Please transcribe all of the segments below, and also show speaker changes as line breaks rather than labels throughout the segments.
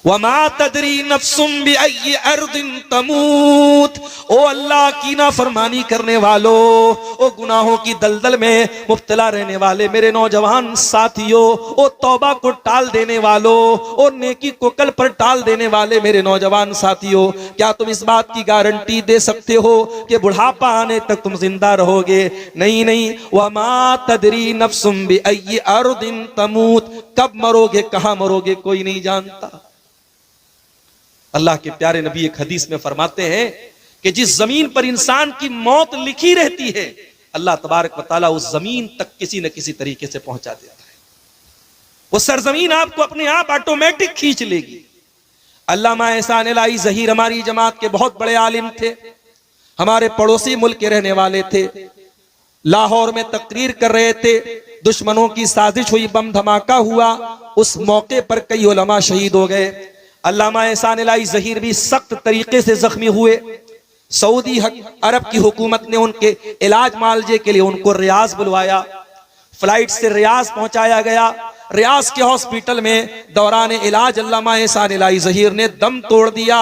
वमा तदरी नफ्सुम बिअय्यि अर्दिन तमूत। ओ अल्लाह की नाफरमानी करने वालों, ओ गुनाहों की दलदल में मुब्तला रहने वाले मेरे नौजवान साथियों, ओ तौबा को टाल देने वालों, ओ नेकी को कल पर टाल देने वाले मेरे नौजवान साथियों, क्या तुम इस बात की गारंटी दे सकते हो कि बुढ़ापा आने तक तुम जिंदा रहोगे? नहीं नहीं। वमा तदरी नफ्सुम बिअय्यि अर्दिन तमूत, कब मरोगे, कहां मरोगे, कोई नहीं जानता। अल्लाह के प्यारे नबी एक हदीस में फरमाते हैं कि जिस जमीन पर इंसान की मौत लिखी रहती है, अल्लाह तबारक व तआला उस जमीन तक किसी न किसी तरीके से पहुंचा देता है। वो सरजमीन आपको अपने आप ऑटोमेटिक खींच लेगी। अल्लामा एहसान इलाही ज़हीर हमारी जमात के बहुत बड़े आलिम थे, हमारे पड़ोसी मुल्क के रहने वाले थे। लाहौर में तकरीर कर रहे थे, दुश्मनों की साजिश हुई, बम धमाका हुआ, उस मौके पर कई उलमा शहीद हो गए। अल्लामा एहसान इलाही ज़हीर भी सख्त तरीके से जख्मी हुए। सऊदी अरब की हुकूमत ने उनके इलाज मालजे के लिए उनको रियाज बुलवाया, फ्लाइट से रियाज पहुंचाया गया। रियाज के हॉस्पिटल में दौरान इलाज अल्लामा एहसान इलाही ज़हीर ने दम तोड़ दिया।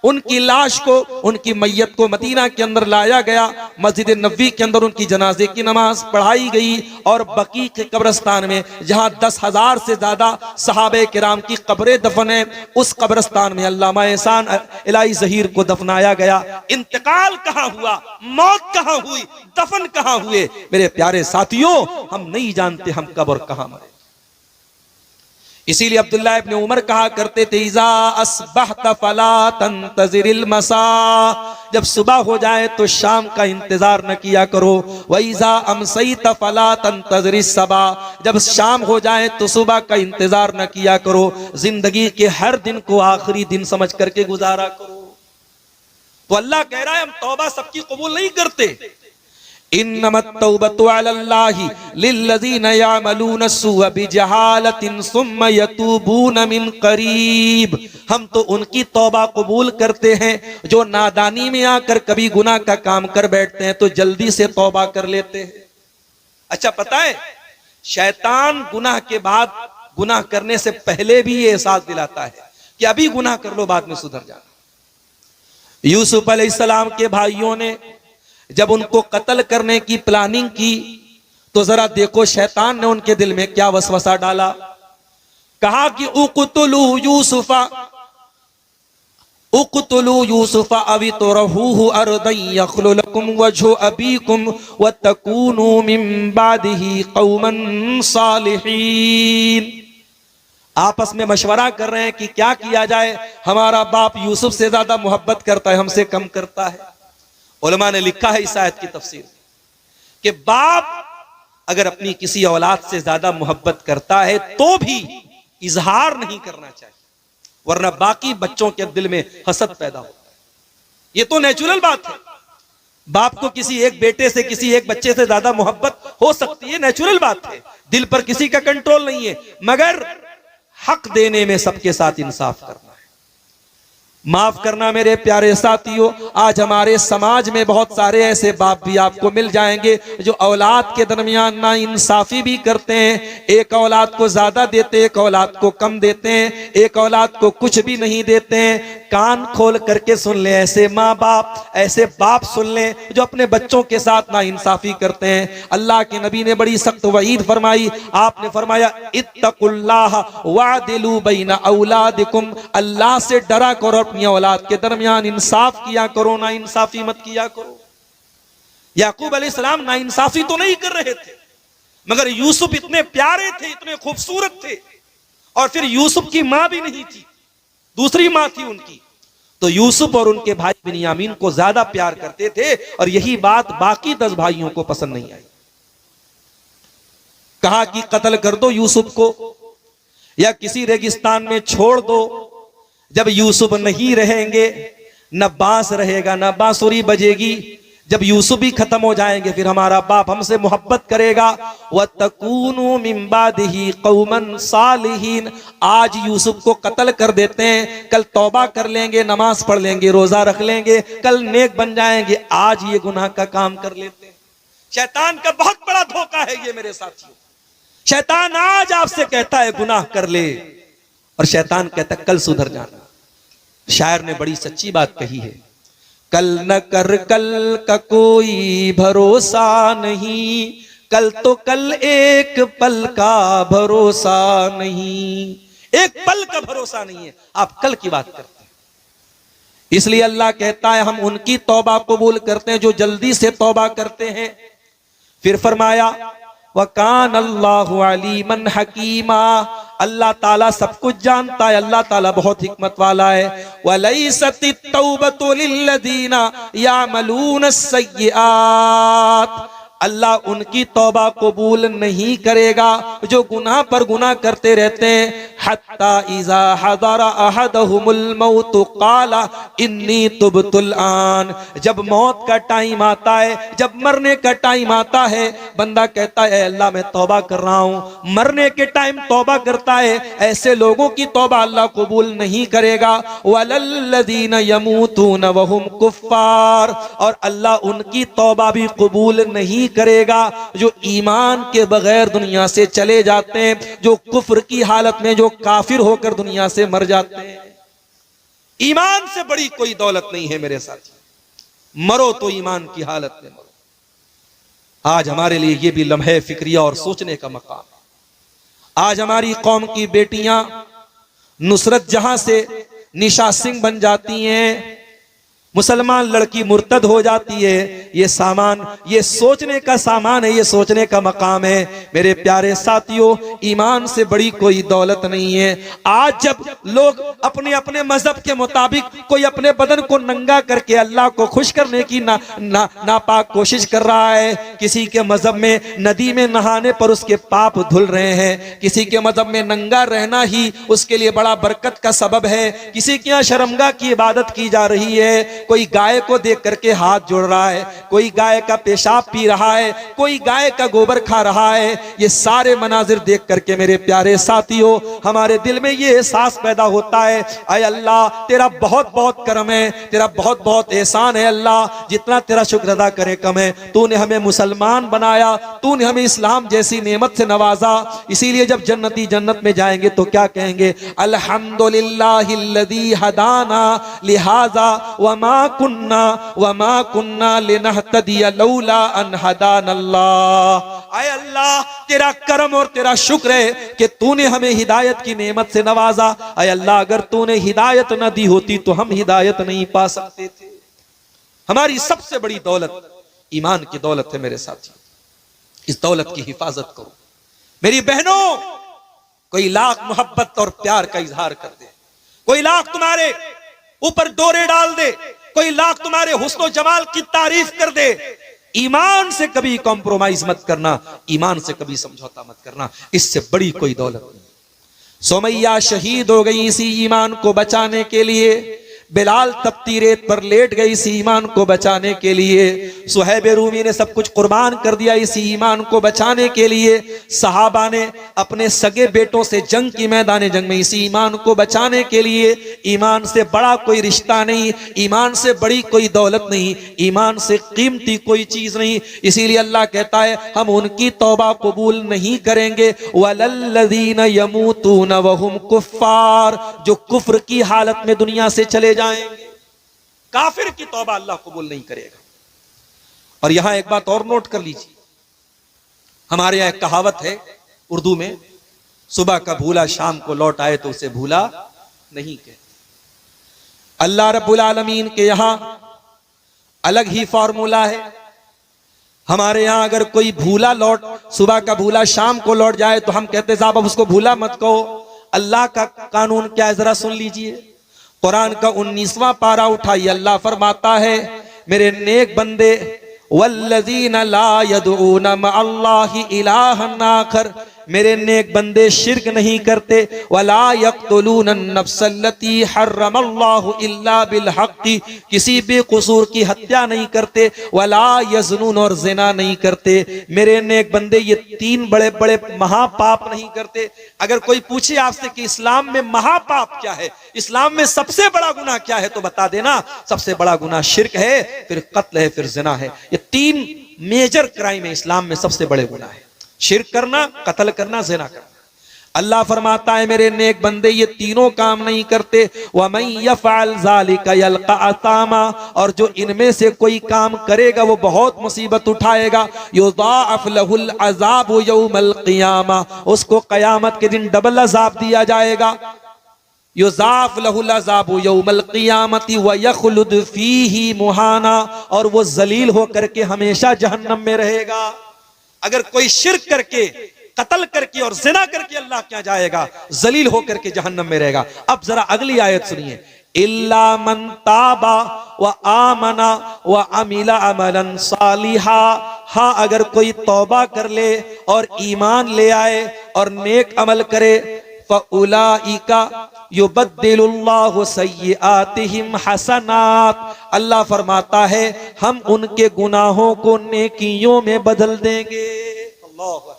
उनकी लाश को, उनकी मैयत को मदीना के अंदर लाया गया, मस्जिद नबवी के अंदर उनकी जनाजे की नमाज पढ़ाई गई और बकी के कब्रिस्तान में, जहां 10,000 से ज्यादा सहाबे किराम की कब्रें दफन है, उस कब्रिस्तान में अल्लामा एहसान इलाही ज़हीर को दफनाया गया। इंतकाल कहां हुआ, मौत कहां हुई, दफन कहां हुए, मेरे प्यारे साथियों, हम नहीं जानते हम कब और कहां मरे। इसीलिए अब्दुल्लाह इब्न उमर कहा करते थे, इज़ा अस्बहत फला तंतज़िरिल मसा, जब सुबह हो जाए तो शाम का इंतजार न किया करो। व इज़ा अमसैत फला तंतज़िरिस सबा, जब शाम हो जाए तो सुबह का इंतजार न किया करो। जिंदगी के हर दिन को आखिरी दिन समझ करके गुजारा करो। तो अल्लाह कह रहा है हम तौबा सबकी कबूल नहीं करते। इन्नमत तौबतु अलल्लाहि लिल्लज़ीना यअमलून अस्सूअ बिजहालतिन सुम्मा यतूबून मिन करीब, हम तो उनकी तौबा कबूल करते हैं जो नादानी में आकर कभी गुनाह का काम कर बैठते हैं तो जल्दी से तौबा कर लेते हैं। अच्छा, पता है शैतान गुनाह के बाद, गुनाह करने से पहले भी ये एहसास दिलाता है कि अभी गुनाह कर लो, बाद में सुधर जाना। यूसुफ अलैहिस्सलाम के भाइयों ने जब उनको कत्ल करने की प्लानिंग की तो जरा देखो शैतान ने उनके दिल में क्या वसवसा डाला। कहा कि उक़्तुलू यूसुफा, उक़्तुलू यूसुफा अवी तुरहूहु अर्दन यख्लु लकुम वजहु अबीकुम वतकूनू मिन बादिही कौमन सालिहीन। आपस में मशवरा कर रहे हैं कि क्या किया जाए, हमारा बाप यूसुफ से ज्यादा मोहब्बत करता है, हमसे कम करता है। उलमा ने लिखा है इस आयत की तफसीर कि बाप अगर अपनी किसी औलाद से ज्यादा मोहब्बत करता है तो भी इजहार नहीं करना चाहिए, वरना बाकी बच्चों के दिल में हसद पैदा होता है। ये तो नेचुरल बात है, बाप को किसी एक बेटे से, किसी एक बच्चे से ज्यादा मोहब्बत हो सकती है, नेचुरल बात है, दिल पर किसी का कंट्रोल नहीं है। मगर हक देने में सबके साथ इंसाफ करना है। माफ करना मेरे प्यारे साथियों, आज हमारे समाज में बहुत सारे ऐसे बाप भी आपको मिल जाएंगे जो औलाद के दरमियान ना इंसाफी भी करते हैं। एक औलाद को ज्यादा देते, एक औलाद को कम देते हैं, एक औलाद को कुछ भी नहीं देते हैं। कान खोल करके सुन ले, ऐसे माँ बाप, ऐसे बाप सुन ले जो अपने बच्चों के साथ ना इंसाफी करते हैं। अल्लाह के नबी ने बड़ी सख्त वईद फरमाई, आपने फरमाया इत्तकुल्लाह वादिलू बैना औलादिकुम, अल्लाह से डरा करो, अपनी औलाद के दरमियान इंसाफ किया करो, ना इंसाफी मत किया करो। याकूब अलैहिस्सलाम ना इंसाफी तो नहीं कर रहे थे, मगर यूसुफ इतने प्यारे थे, इतने खूबसूरत थे, और फिर यूसुफ की मां भी नहीं थी, दूसरी मां थी उनकी, तो यूसुफ और उनके भाई बिन्यामीन को ज्यादा प्यार करते थे, और यही बात बाकी 10 भाइयों को पसंद नहीं आई। कहा कि कत्ल कर दो यूसुफ को या किसी रेगिस्तान में छोड़ दो। जब यूसुफ नहीं रहेंगे, न बांस रहेगा, न बांसुरी बजेगी, जब यूसुफ भी खत्म हो जाएंगे फिर हमारा बाप हमसे मोहब्बत करेगा। वतकूनू मिन बादिही कौमन सालिहीन, आज यूसुफ को कत्ल कर देते हैं, कल तौबा कर लेंगे, नमाज पढ़ लेंगे, रोजा रख लेंगे, कल नेक बन जाएंगे, आज ये गुनाह का काम कर लेते हैं। शैतान का बहुत बड़ा धोखा है ये मेरे साथियों। शैतान आज आपसे कहता है गुनाह कर ले, और शैतान कहता कल सुधर जाना। शायर ने बड़ी सच्ची बात कही है, कल न कर कल का कोई भरोसा नहीं, कल तो कल एक पल का भरोसा नहीं। एक पल का भरोसा नहीं है, आप कल की बात करते हैं। इसलिए अल्लाह कहता है हम उनकी तौबा कबूल करते हैं जो जल्दी से तौबा करते हैं। फिर फरमाया वकान अल्लाहु अलीमन हकीमा, अल्लाह ताला सब कुछ जानता है, अल्लाह ताला बहुत हिकमत वाला है। वलैसतित तौबतु लिल्लज़ीना यामलून अस्सय्यिआत, अल्लाह उनकी तौबा कबूल नहीं करेगा जो गुनाह पर गुनाह करते रहते हैं। हत्ता इज़ा हज़रा अहदहुमुल मौत क़ाला इन्नी तुब्तुल आन, जब मौत का टाइम आता है, जब मरने का टाइम आता है, बंदा कहता है अल्लाह मैं तौबा कर रहा हूं। मरने के टाइम तौबा करता है, ऐसे लोगों की तौबा अल्लाह कबूल नहीं करेगा। वलल्लज़ीना यमूतून वहुम कुफ़्फ़ार, और अल्लाह उनकी तौबा भी कबूल नहीं करेगा जो ईमान के बगैर दुनिया से चले जाते हैं, जो कुफ्र की हालत में, जो काफिर होकर दुनिया से मर जाते हैं। ईमान से बड़ी कोई दौलत नहीं है मेरे साथी, मरो तो ईमान की हालत में मरो। आज हमारे लिए यह भी लम्हे फिक्रिया और सोचने का मकाम है। आज हमारी कौम की बेटियां नुसरत जहां से निशा सिंह बन जाती हैं, मुसलमान लड़की मुर्तद हो जाती है, ये सामान, ये सोचने का सामान है, ये सोचने का मकाम है। मेरे प्यारे साथियों, ईमान से बड़ी कोई दौलत नहीं है। आज जब लोग अपने अपने मजहब के मुताबिक कोई अपने बदन को नंगा करके अल्लाह को खुश करने की नापाक कोशिश कर रहा है, किसी के मजहब में नदी में नहाने पर उसके पाप धुल रहे हैं, किसी के मजहब में नंगा रहना ही उसके लिए बड़ा बरकत का सबब है, किसी के यहाँ शर्मगाह की इबादत की जा रही है, कोई गाय को देख करके हाथ जोड़ रहा है, कोई गाय का पेशाब पी रहा है, कोई गाय का गोबर खा रहा है। ये सारे मनाजिर देख करके मेरे प्यारे साथियों हमारे दिल में ये एहसास पैदा होता है, अय अल्लाह तेरा बहुत बहुत करम है, तेरा बहुत बहुत एहसान है अल्लाह, जितना तेरा शुक्र अदा करे कम है। तूने हमें मुसलमान बनाया, तूने हमें इस्लाम जैसी नेमत से नवाजा। इसीलिए जब जन्नती जन्नत में जाएंगे तो क्या कहेंगे, अल्हम्दुलिल्लाहिल्लज़ी हदाना लिहाजा वमा कुन्ना लिनहतदिया लौला अन हदानल्लाह। आय अल्लाह तेरा करम और तेरा शुक्र है कि तूने हमें हिदायत की नेमत से नवाजा। आय अल्लाह अगर तूने हिदायत न दी होती तो हम हिदायत नहीं पा सकते थे। हमारी सबसे बड़ी दौलत ईमान की दौलत है मेरे साथी, इस दौलत की हिफाजत करो। मेरी बहनों, कोई लाख मोहब्बत और प्यार का इजहार कर दे, कोई लाख तुम्हारे ऊपर डोरे डाल दे, कोई लाख तुम्हारे हुस्न जमाल की तारीफ कर दे, ईमान से कभी कॉम्प्रोमाइज मत करना, ईमान से कभी समझौता मत करना, इससे बड़ी कोई दौलत नहीं। सुमैया शहीद हो गई इसी ईमान को बचाने के लिए, बिलाल तपती रेत पर लेट गई इसी ईमान को बचाने के लिए, सुहैब रूमी ने सब कुछ कुर्बान कर दिया इसी ईमान को बचाने के लिए, सहाबा ने अपने सगे बेटों से जंग की मैदान जंग में इसी ईमान को बचाने के लिए। ईमान से बड़ा कोई रिश्ता नहीं, ईमान से बड़ी कोई दौलत नहीं, ईमान से कीमती कोई चीज नहीं। इसीलिए अल्लाह कहता है हम उनकी तौबा कबूल नहीं करेंगे। वलल्लज़ीना यमूतून वहुम कुफ़्फ़ार, जो कुफ्र की हालत में दुनिया से चले जाएंगे, काफिर की तौबा अल्लाह कबूल नहीं करेगा। और यहां एक बात और नोट कर लीजिए, हमारे यहां एक कहावत है उर्दू में, सुबह का भूला शाम को लौट आए तो उसे भूला नहीं कहते। अल्लाह रब्बुल आलमीन के यहां अलग ही फॉर्मूला है। हमारे यहां अगर कोई भूला सुबह का भूला शाम को लौट जाए तो हम कहते साहब अब उसको भूला मत कहो। अल्लाह का कानून क्या है जरा सुन लीजिए। कुरान का 19वां पारा उठाइए, अल्लाह फरमाता है मेरे नेक बंदे, वल्लज़ीना ला यदऊना मअल्लाहि इलाहन आखर, मेरे नेक बंदे शिर्क नहीं करते, वला यक़्तुलून नफ्सल्लती हर्रमल्लाहु इल्ला बिल हक़्क़ि, किसी बेकसूर की हत्या नहीं करते, वला यज़नून और ज़िना नहीं करते। मेरे नेक बंदे ये 3 बड़े बड़े महापाप नहीं करते। अगर कोई पूछे आपसे कि इस्लाम में महापाप क्या है, इस्लाम में सबसे बड़ा गुनाह क्या है, तो बता देना सबसे बड़ा गुनाह शिर्क है, फिर कत्ल है, फिर ज़िना है। ये 3 मेजर क्राइम है इस्लाम में, सबसे बड़े गुनाह है। शिर्क करना, कत्ल करना, ज़िना करना। अल्लाह फरमाता है मेरे नेक बंदे ये तीनों काम नहीं करते। वमन यफ़अल ज़ालिका यल्क़ा असामा, और जो इनमें से कोई काम करेगा वो बहुत मुसीबत उठाएगा। युज़ाअफ़ लहुल अज़ाबु यौमल क़ियामा, उसको क़यामत के दिन डबल अज़ाब दिया जाएगा। युज़ाअफ़ लहुल अज़ाबु यौमल क़ियामति व यख़लुद फ़ीही मुहाना, और वो जलील होकर के हमेशा जहन्नम में रहेगा। अगर कोई शिर्क करके, कत्ल करके और जिना करके अल्लाह क्या जाएगा, जलील होकर के जहन्नम में रहेगा। अब जरा अगली आयत सुनिए, इल्ला मन ताबा व आमना व अमिला अमलन सालिहा, हाँ अगर कोई तौबा कर ले और ईमान ले आए और नेक अमल करे, फउलाइका युबद्दिलुल्लाहु सय्यिआतिहिम हसनात, अल्लाह फरमाता है हम उनके गुनाहों को नेकियों में बदल देंगे। अल्लाह,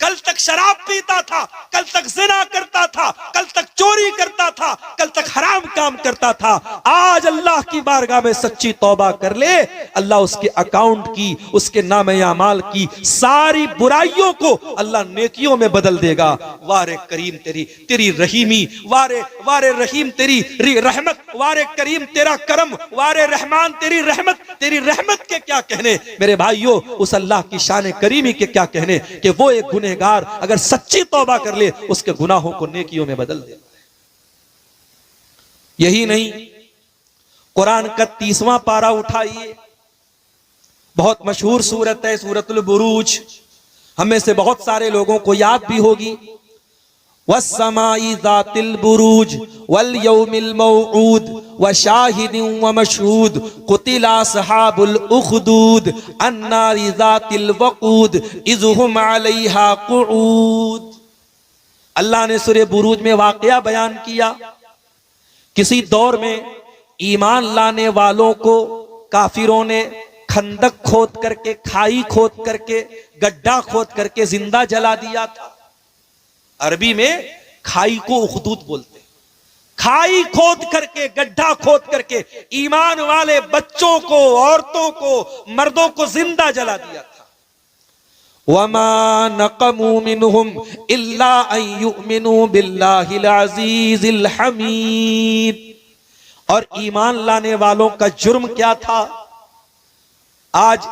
कल तक शराब पीता था, कल तक जिना करता था, कल तक चोरी करता था, कल तक हराम काम करता था, आज अल्लाह की बारगाह में सच्ची तौबा कर ले, अल्लाह उसके अकाउंट की, उसके नामे अमाल की सारी बुराइयों को अल्लाह नेकियों में बदल देगा। वारे करीम तेरी रहीमी, वारे रहीम तेरी रहमत, वारे करीम तेरा करम, वारे रहमान तेरी रहमत के क्या कहने मेरे भाइयों, उस अल्लाह की शान करीमी के क्या कहने कि वो एक गुनहगार अगर सच्ची तौबा कर ले उसके गुनाहों को नेकियों में बदल दे। यही नहीं, कुरान का 30वां पारा उठाइए, बहुत मशहूर सूरत है सूरतुल बुरूज, हमें से बहुत सारे लोगों को याद भी होगी। वस्समाई ज़ातिल बुरूज वल यौमिल मौऊद व शाहिदिन व मशहूद कुतिला असहाबुल उखदूद अन्नारि ज़ातिल वक़ूद इज़ हुम अलैहा क़ुऊद। अल्लाह ने सूरह बुरूज में वाक़या बयान किया, किसी दौर में ईमान लाने वालों को काफिरों ने खंदक खोद करके, खाई खोद करके, गड्ढा खोद करके जिंदा जला दिया था। अरबी में खाई को उखदूद बोलते हैं। खाई खोद करके, गड्ढा खोद करके ईमान वाले बच्चों को, औरतों को, मर्दों को जिंदा जला दिया था। वमा नक़मू मिनहुम इल्ला अन युमिनू बिल्लाहिल अज़ीज़िल हमीद। और ईमान लाने वालों का जुर्म क्या था? आज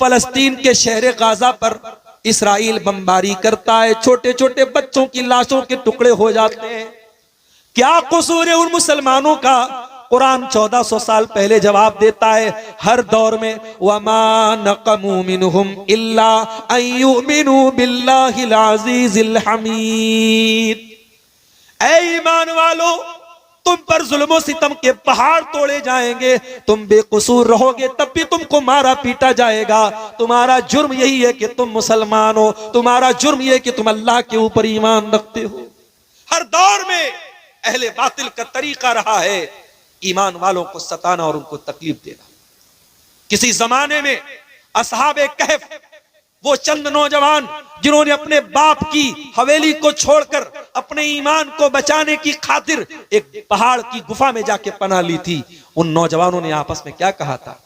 फलस्तीन के शहर गाजा पर इसराइल बमबारी करता है, छोटे छोटे बच्चों की लाशों के टुकड़े हो जाते हैं। क्या कसूर है उन मुसलमानों का? कुरान 1400 साल पहले जवाब देता है, हर दौर में वमा नक़मू मिनहुम इल्ला अन युमिनू बिल्लाहिल अज़ीज़िल हमीद। ऐ ईमान वालो, तुम पर जुल्म सितम के पहाड़ तोड़े जाएंगे, तुम बेकसूर रहोगे तब भी तुमको मारा पीटा जाएगा। तुम्हारा जुर्म यही है कि तुम मुसलमान हो, तुम्हारा जुर्म यह है कि तुम अल्लाह के ऊपर ईमान रखते हो। हर दौर में अहले बातिल का तरीका रहा है ईमान वालों को सताना और उनको तकलीफ देना। किसी जमाने में असहाबे कहफ, वो चंद नौजवान जिन्होंने अपने बाप की हवेली को छोड़कर अपने ईमान को बचाने की खातिर एक पहाड़ की गुफा में जाके पनाह ली थी, उन नौजवानों ने आपस में क्या कहा था?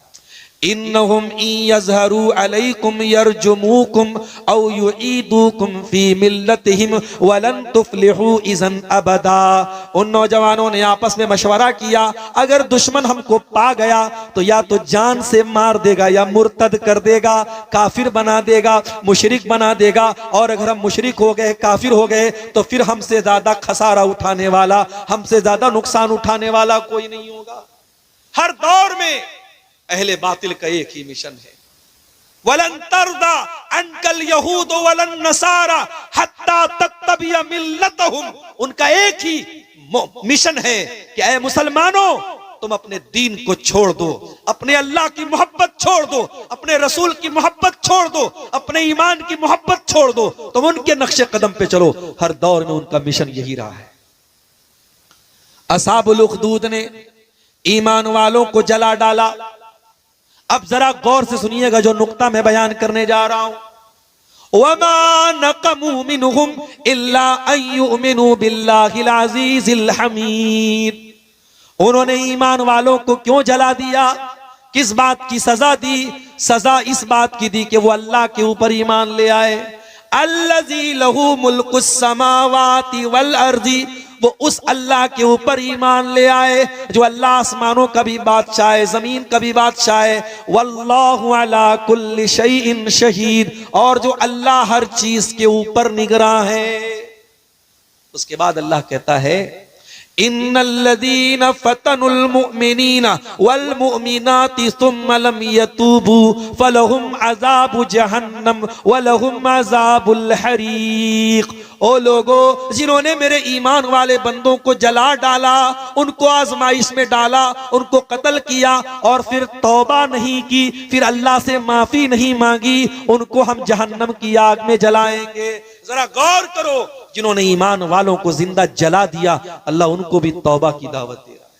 इन्नहुम यज़हरू अलैकुम यरजुमुकुम औ युईदुकुम फी मिल्लतिहिम वलन तुफ्लिहू इज़न अबदा। उन नौजवानों ने आपस में मशवरा किया, अगर दुश्मन हमको पा गया तो या तो जान से मार देगा या मुर्तद कर देगा, काफिर बना देगा, मुशरिक बना देगा, और अगर हम मुशरिक हो गए, काफिर हो गए तो फिर हमसे ज्यादा खसारा उठाने वाला, हमसे ज्यादा नुकसान उठाने वाला कोई नहीं होगा। हर दौर में अहले बातिल का एक ही मिशन है, वलन तरदा अनकल यहूद वलन नसारा हत्ता तत्तबिया मिल्लतहुम। उनका एक ही मिशन है कि ऐ मुसलमानों, तुम अपने दीन को छोड़ दो, अपने अल्लाह की मोहब्बत छोड़ दो, अपने रसूल की मोहब्बत छोड़ दो, अपने ईमान की मोहब्बत छोड़ दो, तुम उनके नक्शे कदम पे चलो। हर दौर में उनका मिशन यही रहा है। असहाबुल उखदूद ने ईमान वालों को जला डाला। अब जरा गौर से सुनिएगा जो नुक्ता मैं बयान करने जा रहा हूं। वमा नक़मू मिनहुम इल्ला अन युमिनू बिल्लाहिल अज़ीज़िल हमीद। उन्होंने ईमान वालों को क्यों जला दिया? किस बात की सजा दी? सजा इस बात की दी कि वो अल्लाह के ऊपर ईमान ले आए, अल्लज़ी लहू मुल्कुस समावाति वल अर्ज़ी, वो उस अल्लाह के ऊपर ईमान ले आए जो अल्लाह आसमानों का भी बादशाह है, जमीन का भी बादशाह है। वल्लाहु अला कुल्लि शैइन शहीद, और जो अल्लाह हर चीज के ऊपर निगरां है। उसके बाद अल्लाह कहता है इन्नल्लज़ीना फतनुल मुमिनीना वल मुमिनाति सुम्मा लम यतूबू फलहुम अज़ाबु जहन्नम वलहुम अज़ाबुल हरीक। ओ लोगो, जिन्होंने मेरे ईमान वाले बंदों को जला डाला, उनको आजमाइश में डाला, उनको कत्ल किया और फिर तौबा नहीं की, फिर अल्लाह से माफी नहीं मांगी, उनको हम जहन्नम की आग में जलाएंगे। जरा गौर करो, जिन्होंने ईमान वालों को जिंदा जला दिया, अल्लाह उनको भी तौबा की दावत दे रहा है।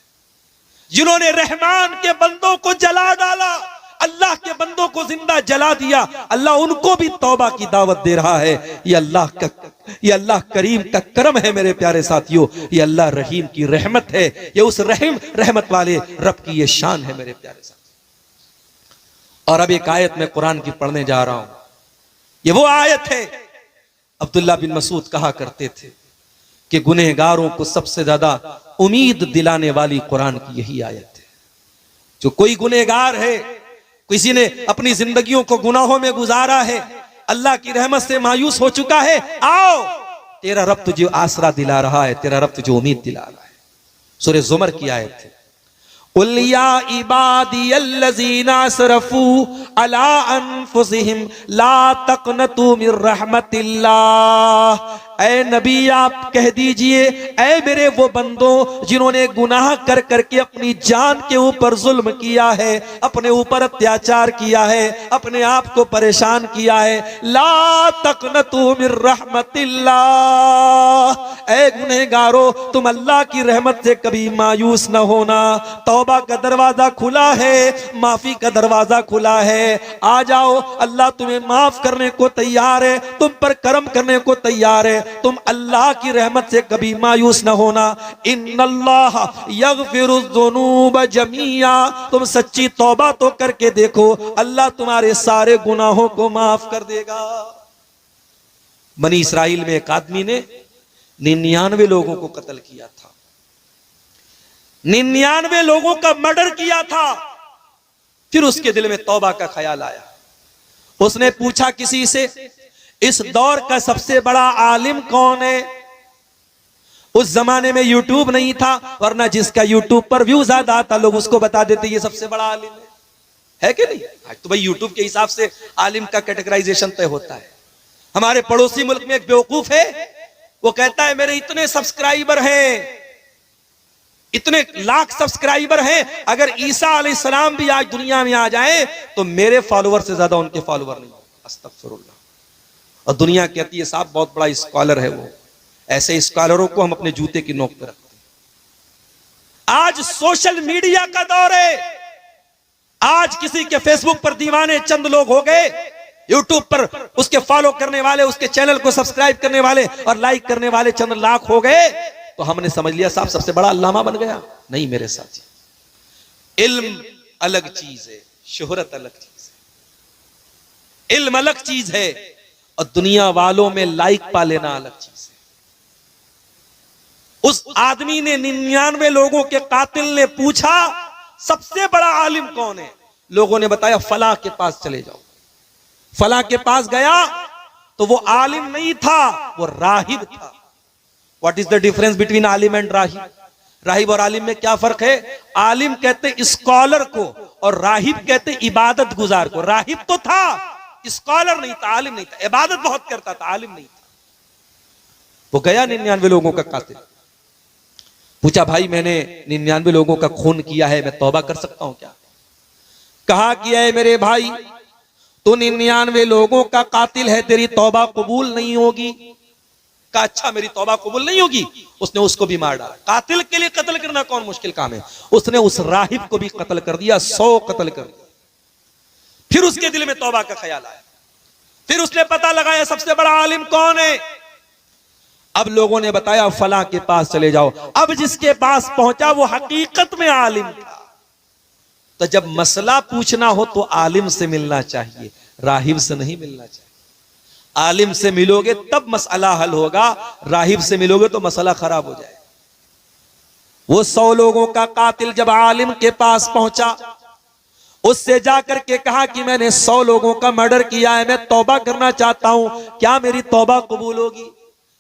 जिन्होंने रहमान के बंदों को जला डाला, अल्लाह के बंदों को जिंदा जला दिया, अल्लाह उनको भी तौबा की दावत दे रहा है। ये अल्लाह करीम का करम है मेरे प्यारे साथियों, ये अल्लाह रहीम की रहमत है, ये उस रहमत वाले रब की ये शान है मेरे प्यारे साथियों। और अब एक आयत मैं कुरान की पढ़ने जा रहा हूं, ये वो आयत है, अब्दुल्ला बिन मसूद कहा करते थे कि गुनहगारों को सबसे ज्यादा उम्मीद दिलाने वाली कुरान की यही आयत है। जो कोई गुनहगार है, किसी ने अपनी जिंदगियों को गुनाहों में गुजारा है, अल्लाह की रहमत से मायूस हो चुका है, आओ तेरा रब तुझे आसरा दिला रहा है, तेरा रब तुझे उम्मीद दिला रहा है। सूरह ज़ुमर की आयत है, कुल या इबादियल्लज़ीना असरफू अला अनफुसिहिम ला तक़नतू मिर रहमतिल्लाह। ऐ नबी आप कह दीजिए, ऐ मेरे वो बंदों जिन्होंने गुनाह कर करके अपनी जान के ऊपर जुल्म किया है, अपने ऊपर अत्याचार किया है, अपने आप को परेशान किया है, ला तक़नतू मिर रहमतिल्लाह। ऐ गुनहगारो, तुम अल्लाह की रहमत से कभी मायूस न होना। तौबा का दरवाजा खुला है, माफी का दरवाजा खुला है, आ जाओ, अल्लाह तुम्हें माफ करने को तैयार है, तुम पर करम करने को तैयार है। तुम अल्लाह की रहमत से कभी मायूस न होना। इन्नल्लाह यग़फिरुज़्ज़ुनूब जमीआ, तुम सच्ची तौबा तो करके देखो, अल्लाह तुम्हारे सारे गुनाहों को माफ कर देगा। बनी इस्राइल में एक आदमी ने 99 लोगों को कत्ल किया था, 99 लोगों का मर्डर किया था। फिर उसके दिल में तौबा का ख्याल आया। उसने पूछा किसी से, इस दौर का सबसे बड़ा आलिम कौन है? उस जमाने में यूट्यूब नहीं था, वरना जिसका यूट्यूब पर व्यू ज्यादा आता लोग उसको बता देते ये सबसे बड़ा आलिम है कि नहीं? आज तो भाई यूट्यूब के हिसाब से आलिम का कैटेगराइजेशन तय होता है। हमारे पड़ोसी मुल्क में एक बेवकूफ है, वो कहता है मेरे इतने सब्सक्राइबर हैं, इतने लाख सब्सक्राइबर हैं, अगर ईसा अलैहिस्सलाम भी आज दुनिया में आ जाए तो मेरे फॉलोअर से ज्यादा उनके फॉलोअर नहीं। अस्तगफिरुल्लाह। और दुनिया कहती है साहब बहुत बड़ा स्कॉलर है वो। ऐसे स्कॉलरों को हम अपने जूते की नोक पर रखते हैं। आज सोशल मीडिया का दौर है। आज किसी के फेसबुक पर दीवाने चंद लोग हो गए, यूट्यूब पर उसके फॉलो करने वाले, उसके चैनल को सब्सक्राइब करने वाले और लाइक करने वाले चंद लाख हो गए, तो हमने समझ लिया साहब सबसे बड़ा अल्लामा बन गया। नहीं मेरे साथी, इल्म अलग चीज है, शोहरत अलग चीज है। इल्म अलग चीज है और दुनिया वालों में लाइक पा लेना अलग चीज है। उस आदमी ने 99 लोगों के कातिल ने पूछा सबसे बड़ा आलिम कौन है? लोगों ने बताया फला के पास चले जाओ। फला के पास गया तो वो आलिम नहीं था, वो राहिब था। What is the difference between आलिम एंड राहिब? राहिब और आलिम में क्या फर्क है? आलिम कहते स्कॉलर को और राहिब कहते इबादत गुजार को। राहिब तो था, स्कॉलर नहीं था, आलिम नहीं था, इबादत बहुत करता था, आलिम नहीं था। वो गया 99 लोगों का कातिल, पूछा भाई मैंने 99 लोगों का खून किया है, मैं तौबा कर सकता हूं क्या? कहा किया है मेरे भाई, तू 99 लोगों का कातिल है, तेरी तौबा कबूल नहीं होगी। कहा अच्छा मेरी तौबा कबूल नहीं होगी। उसने उसको भी मार डाला। कातिल के लिए कत्ल करना कौन मुश्किल काम है? उसने उस राहिब को भी कत्ल कर दिया, 100 कत्ल कर दिया। फिर उसके दिल में तौबा का ख्याल आया। फिर उसने पता लगाया सबसे बड़ा आलिम कौन है। अब लोगों ने बताया फला के पास चले जाओ। अब जिसके पास पहुंचा वो हकीकत में आलिम था। तो जब मसला पूछना हो तो आलिम से मिलना चाहिए, राहिब से नहीं मिलना चाहिए। आलिम से मिलोगे तब मसला हल होगा, राहिब से मिलोगे तो मसला खराब हो जाए। वो 100 लोगों का कातिल जब आलिम के पास पहुंचा, उससे जाकर के कहा कि मैंने 100 लोगों का मर्डर किया है, मैं तौबा करना चाहता हूं, क्या मेरी तौबा कबूल होगी?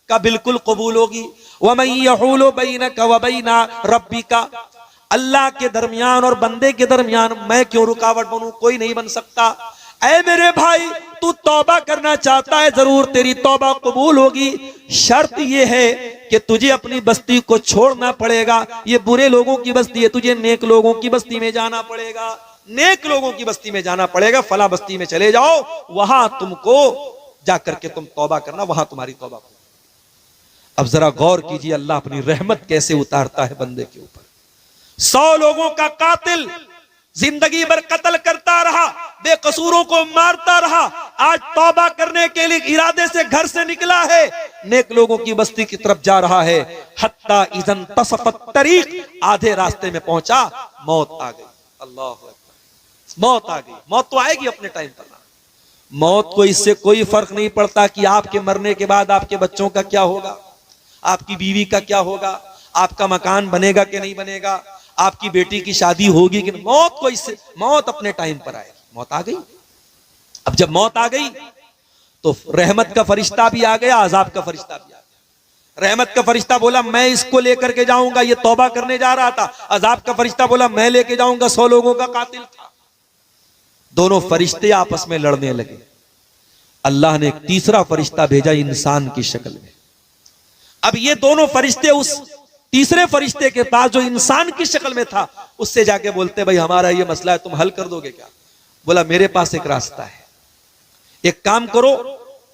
का बिल्कुल कबूल होगी। वमन यहूलु बैनका व बैना रब्बिका, अल्लाह के दरमियान और बंदे के दरमियान मैं क्यों रुकावट बनूं? कोई नहीं बन सकता। ऐ मेरे भाई, तू तौबा करना चाहता है, जरूर तेरी तौबा कबूल होगी। शर्त यह है कि तुझे अपनी बस्ती को छोड़ना पड़ेगा। ये बुरे लोगों की बस्ती है, तुझे नेक लोगों की बस्ती में जाना पड़ेगा। नेक लोगों की बस्ती में जाना पड़ेगा। फला बस्ती में चले जाओ, वहां तुमको जाकर के तुम तौबा करना, वहां तुम्हारी तौबा हो। अब जरा गौर कीजिए, अल्लाह अपनी रहमत कैसे उतारता है बंदे के ऊपर। 100 लोगों का कातिल जिंदगी भर कत्ल करता रहा, बेकसूरों को मारता रहा, आज तौबा करने के लिए इरादे से घर से निकला है, नेक लोगों की बस्ती की तरफ जा रहा है। हत्ता इज़न तसफ़त तरीक, आधे रास्ते में पहुंचा, मौत आ गई। अल्लाह अकबर, मौत आ गई। मौत तो आएगी अपने टाइम पर ना। मौत को इससे कोई फर्क नहीं पड़ता कि आपके मरने के बाद आपके बच्चों का क्या होगा, आपकी बीवी का क्या होगा, आपका मकान बनेगा कि नहीं बनेगा, आपकी बेटी की शादी होगी कि नहीं। मौत को इससे, मौत अपने टाइम पर आएगी। मौत आ गई। अब जब मौत आ गई तो रहमत का फरिश्ता भी आ गया, अजाब का फरिश्ता भी आ गया। रहमत का फरिश्ता बोला मैं इसको लेकर के जाऊंगा, ये तौबा करने जा रहा था। अजाब का फरिश्ता बोला मैं लेके जाऊंगा, 100 लोगों का कातिल था। दोनों फरिश्ते आपस में लड़ने लगे। अल्लाह ने एक तीसरा फरिश्ता भेजा इंसान की शक्ल में। अब ये दोनों फरिश्ते उस तीसरे फरिश्ते के पास जो इंसान की शक्ल में था, उससे जाके बोलते भाई हमारा ये मसला है, तुम हल कर दोगे क्या? बोला मेरे पास एक रास्ता है, एक काम करो,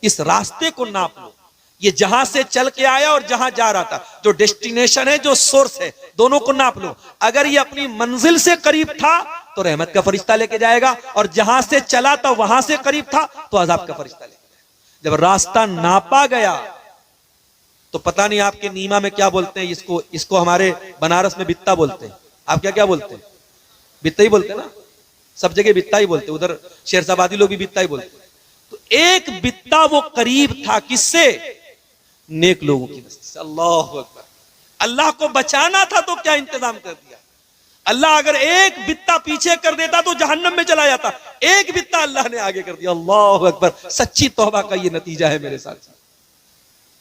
इस रास्ते को नाप लो। ये जहां से चल के आया और जहां जा रहा था, जो डेस्टिनेशन है, जो सोर्स है, दोनों को नाप लो। अगर ये अपनी मंजिल से करीब था तो रहमत का फरिश्ता लेके जाएगा, और जहां से चला था वहां से करीब था तो अजाब का फरिश्ता लेके जाएगा। जब रास्ता नापा गया तो पता नहीं आपके नीमा में क्या बोलते हैं इसको, इसको हमारे बनारस में बित्ता बोलते हैं। आप क्या क्या बोलते हैं? बित्ता ही बोलते हैं ना, सब जगह बित्ता ही बोलते हैं, उधर शेरशाबादी लोग भी बित्ता ही बोलते हैं। तो एक बित्ता वो करीब था, किससे? नेक लोगों की बस्ती से। अल्लाह अकबर। अल्लाह को बचाना था तो क्या इंतजाम कर दिया। अल्लाह अगर एक बित्ता पीछे कर देता तो जहन्नम में चला जाता, एक बित्ता अल्लाह ने आगे कर दिया। अल्लाह अकबर। सच्ची तौबा का ये नतीजा है मेरे साथ।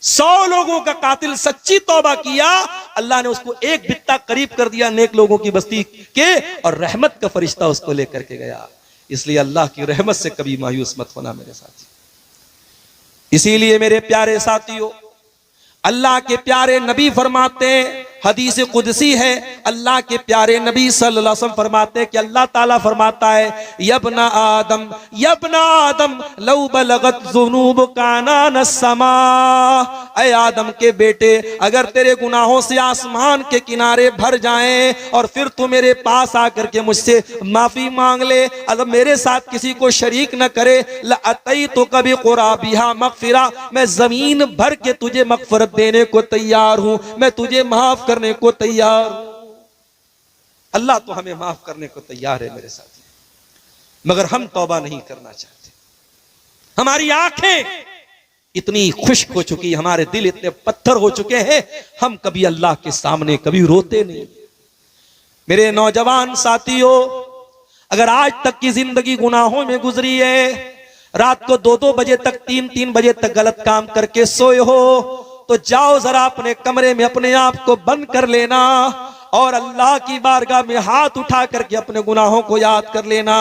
100 लोगों का कातिल सच्ची तौबा किया, अल्लाह ने उसको एक बित्ता करीब कर दिया नेक लोगों की बस्ती के, और रहमत का फरिश्ता उसको लेकर के गया। इसलिए अल्लाह की रहमत से कभी मायूस मत होना मेरे साथी। इसीलिए मेरे प्यारे साथियों, अल्लाह के प्यारे नबी फरमाते हैं, हदीस कुदसी है, अल्लाह के प्यारे नबी सल्लल्लाहु अलैहि वसल्लम फरमाते हैं कि अल्लाह ताला फरमाता है, यब्ना आदम लौ बलगत ज़ुनूबुका अनान अस्समा, ऐ आदम के बेटे, अगर तेरे गुनाहों से आसमान के किनारे भर जाएं और फिर तू मेरे पास आकर के मुझसे माफी मांग ले, अगर मेरे साथ किसी को शरीक न करे, लअतैतु कबी क़ुराबिहा मग़फ़िरा, मैं जमीन भर के तुझे मग़फ़िरत देने को तैयार हूं, मैं तुझे माफ करने को तैयार हूं। अल्लाह तो हमें माफ करने को तैयार है मेरे साथी, मगर हम तौबा नहीं करना चाहते। हमारी आंखें इतनी खुश्क हो चुकी, हमारे दिल इतने पत्थर हो चुके हैं, हम कभी अल्लाह के सामने कभी रोते नहीं। मेरे नौजवान साथियों, अगर आज तक की जिंदगी गुनाहों में गुजरी है, रात को 2-2 बजे तक, 3-3 बजे तक गलत काम करके सोए हो, तो जाओ जरा अपने कमरे में अपने आप को बंद कर लेना और अल्लाह की बारगाह में हाथ उठा करके अपने गुनाहों को याद कर लेना।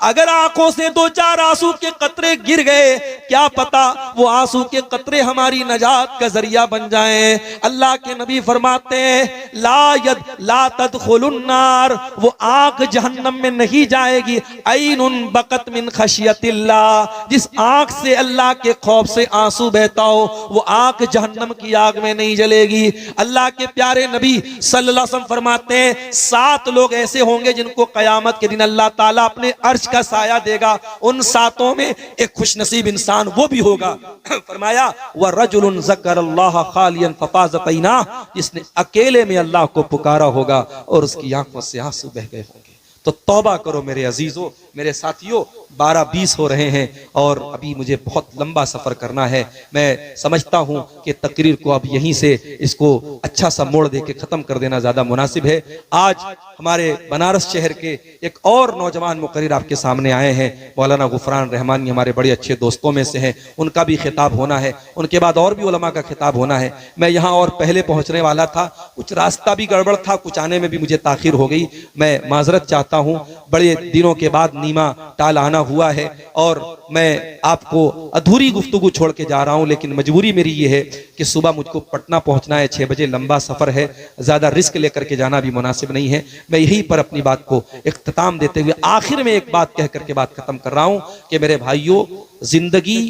अगर आंखों से 2-4 आंसू के कतरे गिर गए, क्या पता वो आंसू के कतरे हमारी नजात का जरिया बन जाएं। अल्लाह के नबी फरमाते हैं, ला तदखुलुन नार, वो आंख जहन्नम में नहीं जाएगी। ऐनुन बकत मिन खशियतिल्लाह, जिस आंख से अल्लाह के खौफ से आंसू बहता हो, वो आंख जहन्नम की आग में नहीं जलेगी। अल्लाह के प्यारे नबी सल्लल्लाहु अलैहि वसल्लम फरमाते हैं, 7 लोग ऐसे होंगे जिनको कयामत के दिन अल्लाह ताला अपने अर्श का साया देगा। उन 7 में एक खुशनसीब इंसान वो भी होगा। फरमाया, व रजुलुन ज़करल्लाह खालियन फफाज़त ऐनाह, जिसने अकेले में अल्लाह को पुकारा होगा और उसकी आंखों से आंसू बह गए होंगे। तो तौबा करो मेरे अजीजों, मेरे साथियों 12:20 हो रहे हैं और अभी मुझे बहुत लंबा सफर करना है। मैं समझता हूं कि तकरीर को अब यहीं से इसको अच्छा सा मोड़ देके खत्म कर देना ज्यादा मुनासिब है। आज हमारे बनारस शहर के एक और नौजवान मुकर्रिर आपके सामने आए हैं, मौलाना गुफरान रहमानी, हमारे बड़े अच्छे दोस्तों में से हैं। उनका भी खिताब होना है, उनके बाद और भी उलमा का खिताब होना है। मैं यहाँ और पहले पहुंचने वाला था, कुछ रास्ता भी गड़बड़ था, कुछ आने में भी मुझे ताखिर हो गई। मैं माजरत चाहता हूँ, बड़े दिनों के बाद नीमा टाल आना हुआ है और मैं आपको अधूरी गुफ्तगू छोड़ के जा रहा हूं, लेकिन मजबूरी मेरी ये है कि सुबह मुझको पटना पहुंचना है, 6 बजे लंबा सफर है, ज्यादा रिस्क लेकर के जाना भी मुनासिब नहीं है। मैं यहीं पर अपनी बात को इख्तिताम देते हुए आखिर में एक बात कह करके बात खत्म कर रहा हूं कि मेरे भाइयों, जिंदगी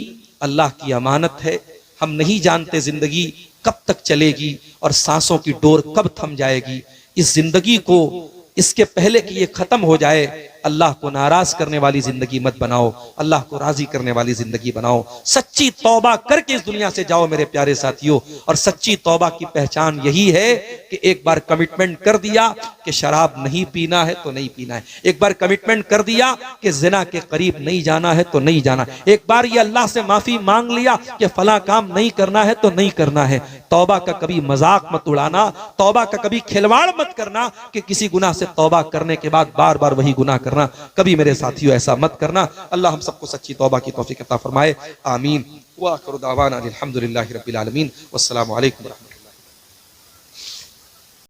अल्लाह की अमानत है। हम नहीं जानते जिंदगी कब तक चलेगी और सांसों की डोर कब थम जाएगी। इस जिंदगी को इसके पहले कि ये खत्म हो जाए, अल्लाह को नाराज करने वाली जिंदगी मत बनाओ, अल्लाह को राजी करने वाली जिंदगी बनाओ। सच्ची तौबा करके इस दुनिया से जाओ मेरे प्यारे साथियों। और सच्ची तौबा की पहचान यही है कि एक बार कमिटमेंट कर दिया कि शराब नहीं पीना है तो नहीं पीना है, एक बार कमिटमेंट कर दिया कि जिना के करीब नहीं जाना है तो नहीं जाना, एक बार ये अल्लाह से माफी मांग लिया कि फला काम नहीं करना है तो नहीं करना है। तौबा का कभी मजाक मत उड़ाना, तौबा का कभी खिलवाड़ मत करना कि किसी गुनाह से तौबा करने के बाद बार बार वही गुनाह करना। कभी मेरे साथियों ऐसा मत करना। अल्लाह हम सबको सच्ची तौबा की तौफीक अता फरमाए। आमीन। व आखिरु दावाना अनिल हम्दुलिल्लाहि रब्बिल आलमीन। वस्सलामु अलैकुम।